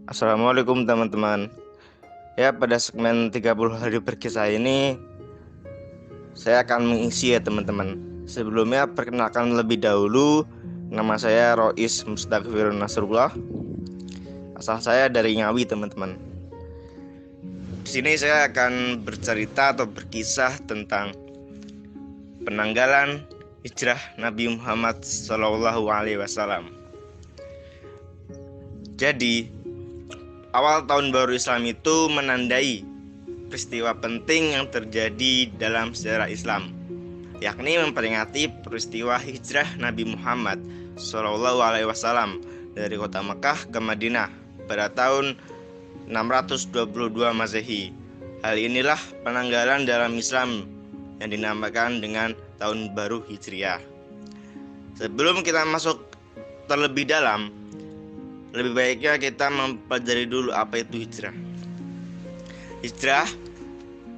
Assalamualaikum teman-teman. Ya, pada segmen 30 hari berkisah ini saya akan mengisi ya teman-teman. Sebelumnya perkenalkan lebih dahulu, nama saya Rois Mustaqfirun Nasrullah. Asal saya dari Ngawi teman-teman. Di sini saya akan bercerita atau berkisah tentang penanggalan hijrah Nabi Muhammad SAW. Jadi, awal tahun baru Islam itu menandai peristiwa penting yang terjadi dalam sejarah Islam, yakni memperingati peristiwa hijrah Nabi Muhammad SAW dari kota Mekah ke Madinah pada tahun 622 Masehi. Hal inilah penanggalan dalam Islam yang dinamakan dengan Tahun Baru Hijriah. Sebelum kita masuk terlebih dalam, lebih baiknya kita mempelajari dulu apa itu hijrah. Hijrah,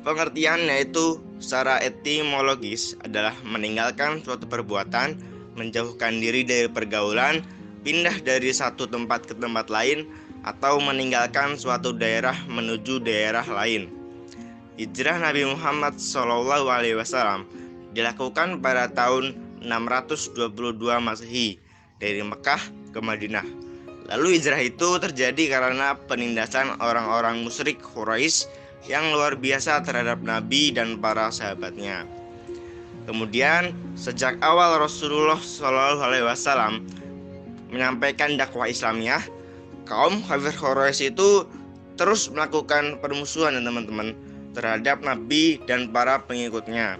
pengertiannya itu secara etimologis adalah meninggalkan suatu perbuatan, menjauhkan diri dari pergaulan, pindah dari satu tempat ke tempat lain, atau meninggalkan suatu daerah menuju daerah lain. Hijrah Nabi Muhammad SAW dilakukan pada tahun 622 Masehi dari Mekah ke Madinah. Lalu hijrah itu terjadi karena penindasan orang-orang musyrik Quraisy yang luar biasa terhadap Nabi dan para sahabatnya. Kemudian sejak awal Rasulullah SAW menyampaikan dakwah Islamnya, kaum kafir Quraisy itu terus melakukan permusuhan teman-teman terhadap Nabi dan para pengikutnya.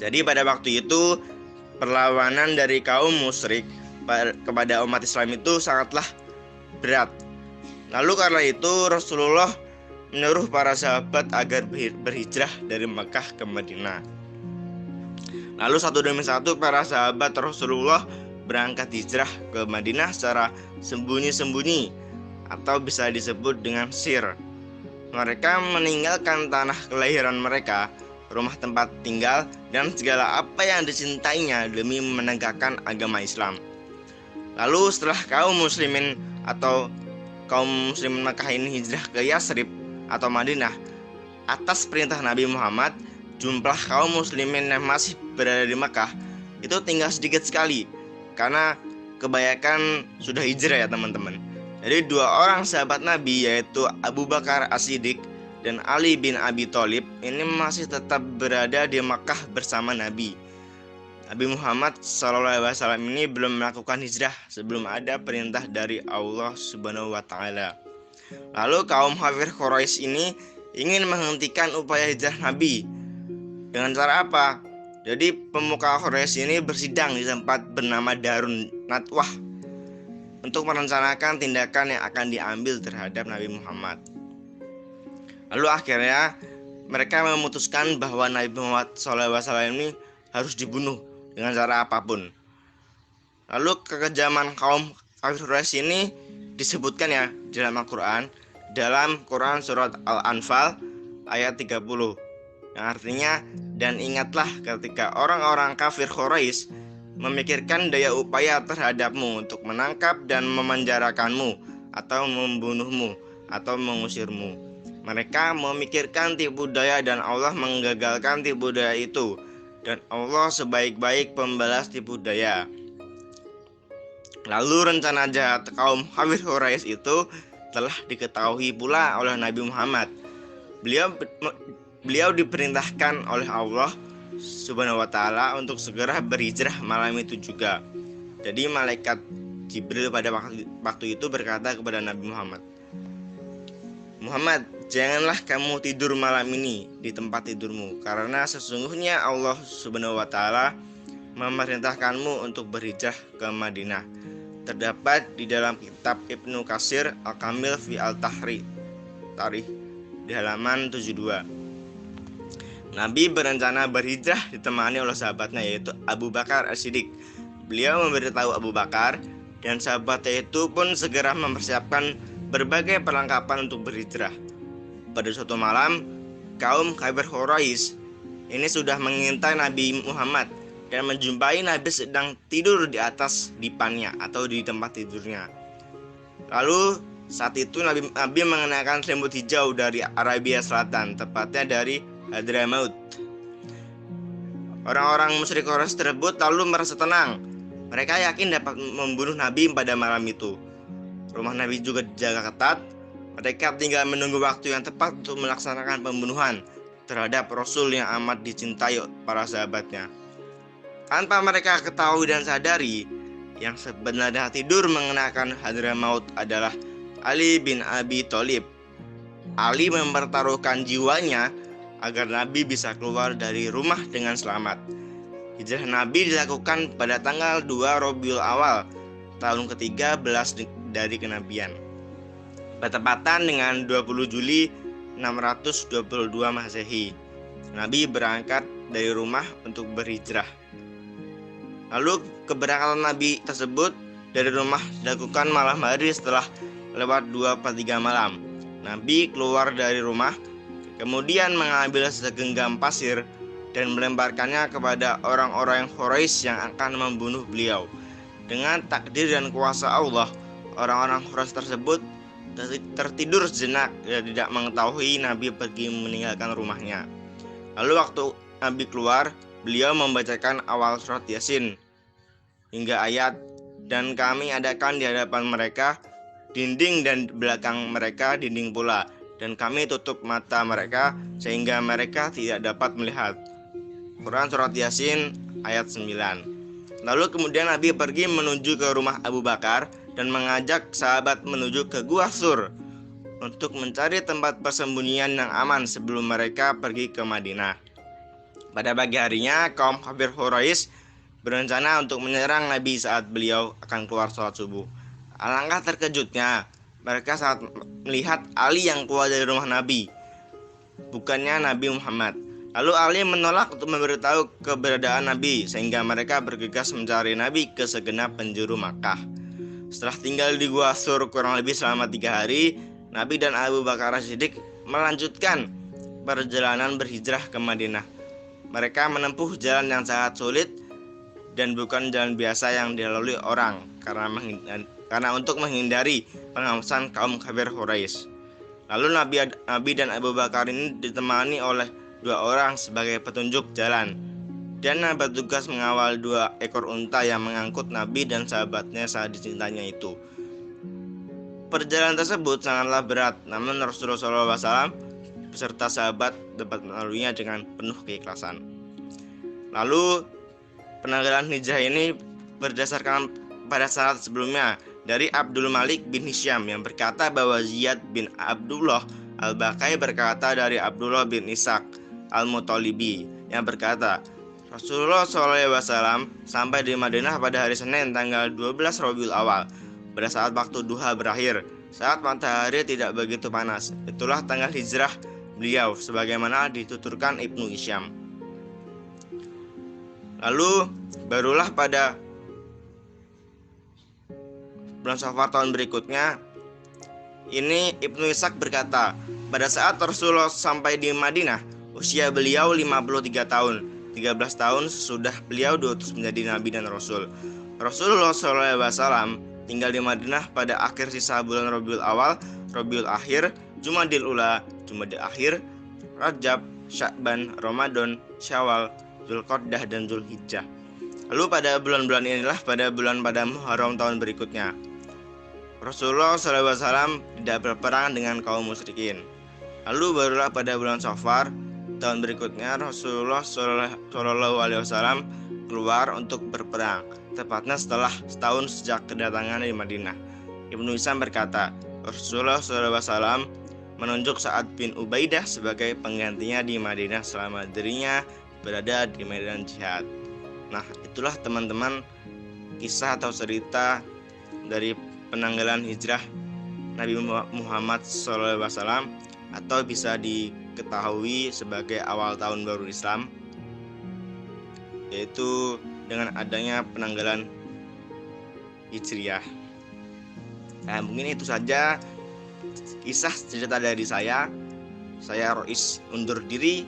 Jadi pada waktu itu perlawanan dari kaum musyrik kepada umat Islam itu sangatlah berat. Lalu karena itu Rasulullah menyuruh para sahabat agar berhijrah dari Mekah ke Madinah. Lalu satu demi satu para sahabat Rasulullah berangkat hijrah ke Madinah secara sembunyi-sembunyi atau bisa disebut dengan sir. Mereka meninggalkan tanah kelahiran mereka, rumah tempat tinggal, dan segala apa yang dicintainya demi menegakkan agama Islam. Lalu setelah kaum muslimin Mekah ini hijrah ke Yasrib atau Madinah atas perintah Nabi Muhammad, jumlah kaum muslimin yang masih berada di Mekah itu tinggal sedikit sekali karena kebanyakan sudah hijrah ya teman-teman. Jadi dua orang sahabat Nabi yaitu Abu Bakar As-Siddiq dan Ali bin Abi Thalib ini masih tetap berada di Mekah bersama Nabi. Nabi Muhammad SAW ini belum melakukan hijrah sebelum ada perintah dari Allah Subhanahu wa Ta'ala. Lalu kaum kafir Quraisy ini ingin menghentikan upaya hijrah Nabi. Dengan cara apa? Jadi pemuka Quraisy ini bersidang di tempat bernama Darun Nadwah untuk merencanakan tindakan yang akan diambil terhadap Nabi Muhammad. Lalu akhirnya mereka memutuskan bahwa Nabi Muhammad SAW ini harus dibunuh dengan cara apapun. Lalu kekejaman kaum kafir Quraisy ini disebutkan ya dalam Al-Quran, dalam Quran surat Al-Anfal ayat 30, yang artinya, dan ingatlah ketika orang-orang kafir Quraisy memikirkan daya upaya terhadapmu untuk menangkap dan memenjarakanmu atau membunuhmu atau mengusirmu. Mereka memikirkan tipu daya dan Allah menggagalkan tipu daya itu, dan Allah sebaik-baik pembalas tipu daya. Lalu rencana jahat kaum kafir Quraisy itu telah diketahui pula oleh Nabi Muhammad. Beliau diperintahkan oleh Allah Subhanahu wa Ta'ala untuk segera berhijrah malam itu juga. Jadi malaikat Jibril pada waktu itu berkata kepada Nabi Muhammad, Muhammad, janganlah kamu tidur malam ini di tempat tidurmu, karena sesungguhnya Allah Subhanahu wa Ta'ala memerintahkanmu untuk berhijrah ke Madinah. Terdapat di dalam kitab Ibnu Katsir Al-Kamil fi Al-Tarikh di halaman 72. Nabi berencana berhijrah ditemani oleh sahabatnya yaitu Abu Bakar As-Siddiq. Beliau memberitahu Abu Bakar dan sahabatnya itu pun segera mempersiapkan berbagai perlengkapan untuk berhijrah. Pada suatu malam, kaum kafir Quraisy ini sudah mengintai Nabi Muhammad dan menjumpai Nabi sedang tidur di atas dipannya atau di tempat tidurnya. Lalu Saat itu Nabi mengenakan selimut hijau dari Arabia Selatan, tepatnya dari Hadramaut. Orang-orang musyrik Quraisy tersebut lalu merasa tenang. Mereka yakin dapat membunuh Nabi pada malam itu. Rumah Nabi juga dijaga ketat. Mereka tinggal menunggu waktu yang tepat untuk melaksanakan pembunuhan terhadap Rasul yang amat dicintai para sahabatnya. Tanpa mereka ketahui dan sadari, yang sebenarnya tidur mengenakan Hadramaut adalah Ali bin Abi Thalib. Ali mempertaruhkan jiwanya agar Nabi bisa keluar dari rumah dengan selamat. Hijrah Nabi dilakukan pada tanggal 2 Rabiul Awal, tahun ke-13 dari kenabian. Bertepatan dengan 20 Juli 622 Masehi. Nabi berangkat dari rumah untuk berhijrah. Lalu keberangkatan Nabi tersebut dari rumah dilakukan malam hari setelah lewat 2/3 malam. Nabi keluar dari rumah, kemudian mengambil segenggam pasir dan melemparkannya kepada orang-orang Quraisy yang akan membunuh beliau. Dengan takdir dan kuasa Allah, orang-orang Quraisy tersebut tertidur sejenak dan tidak mengetahui Nabi pergi meninggalkan rumahnya. Lalu waktu Nabi keluar, beliau membacakan awal surat Yasin hingga ayat, "Dan kami adakan di hadapan mereka dinding dan belakang mereka dinding pula, dan kami tutup mata mereka sehingga mereka tidak dapat melihat." Quran surat Yasin ayat 9. Lalu kemudian Nabi pergi menuju ke rumah Abu Bakar dan mengajak sahabat menuju ke Gua Sur untuk mencari tempat persembunyian yang aman sebelum mereka pergi ke Madinah. Pada pagi harinya, kaum kafir Quraisy berencana untuk menyerang Nabi saat beliau akan keluar sholat subuh. Alangkah terkejutnya mereka saat melihat Ali yang keluar dari rumah Nabi, bukannya Nabi Muhammad. Lalu Ali menolak untuk memberitahu keberadaan Nabi, sehingga mereka bergegas mencari Nabi ke segenap penjuru Makkah. Setelah tinggal di Gua Sur kurang lebih selama 3 hari, Nabi dan Abu Bakar As-Siddiq melanjutkan perjalanan berhijrah ke Madinah. Mereka menempuh jalan yang sangat sulit dan bukan jalan biasa yang dilalui orang karena untuk menghindari pengawasan kaum kafir Quraisy. Lalu Nabi dan Abu Bakar ini ditemani oleh 2 orang sebagai petunjuk jalan, dan bertugas mengawal 2 ekor unta yang mengangkut Nabi dan sahabatnya saat dicintanya itu. Perjalanan tersebut sangatlah berat, namun Rasulullah SAW beserta sahabat dapat melaluinya dengan penuh keikhlasan. Lalu penanggalan hijrah ini berdasarkan pada syarat sebelumnya dari Abdul Malik bin Hisham yang berkata bahwa Ziyad bin Abdullah Al-Baqai berkata dari Abdullah bin Ishaq Al-Muttalibi yang berkata, Rasulullah SAW sampai di Madinah pada hari Senin tanggal 12 Rabiul Awal pada saat waktu duha berakhir, saat matahari tidak begitu panas. Itulah tanggal hijrah beliau sebagaimana dituturkan Ibnu Hisham. Lalu barulah pada bulan Safar tahun berikutnya, ini Ibnu Ishaq berkata, pada saat Rasulullah sampai di Madinah, usia beliau 53 tahun. 13 tahun sesudah beliau diutus menjadi Nabi dan Rasul. Rasulullah SAW tinggal di Madinah pada akhir sisa bulan Rabiul Awal, Rabiul Akhir, Jumadil Ula, Jumadil Akhir, Rajab, Sya'ban, Ramadan, Syawal, Zulqa'dah dan Zulhijjah. Lalu pada bulan-bulan inilah pada Muharram tahun berikutnya, Rasulullah SAW tidak berperang dengan kaum musyrikin. Lalu barulah pada bulan Safar tahun berikutnya Rasulullah SAW keluar untuk berperang, tepatnya setelah setahun sejak kedatangan di Madinah. Ibnu Hisham berkata, Rasulullah SAW menunjuk Sa'ad bin Ubaidah sebagai penggantinya di Madinah selama dirinya berada di medan jihad. Nah, itulah teman-teman kisah atau cerita dari penanggalan hijrah Nabi Muhammad SAW, atau bisa diketahui sebagai awal tahun baru Islam, yaitu dengan adanya penanggalan hijriah. Nah, mungkin itu saja kisah cerita dari saya. Saya Rois undur diri.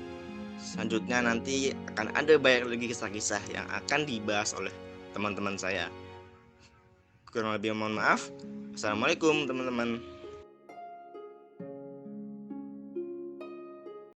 Selanjutnya nanti akan ada banyak lagi kisah-kisah yang akan dibahas oleh teman-teman saya. Kurang lebih mohon maaf. Assalamualaikum teman-teman.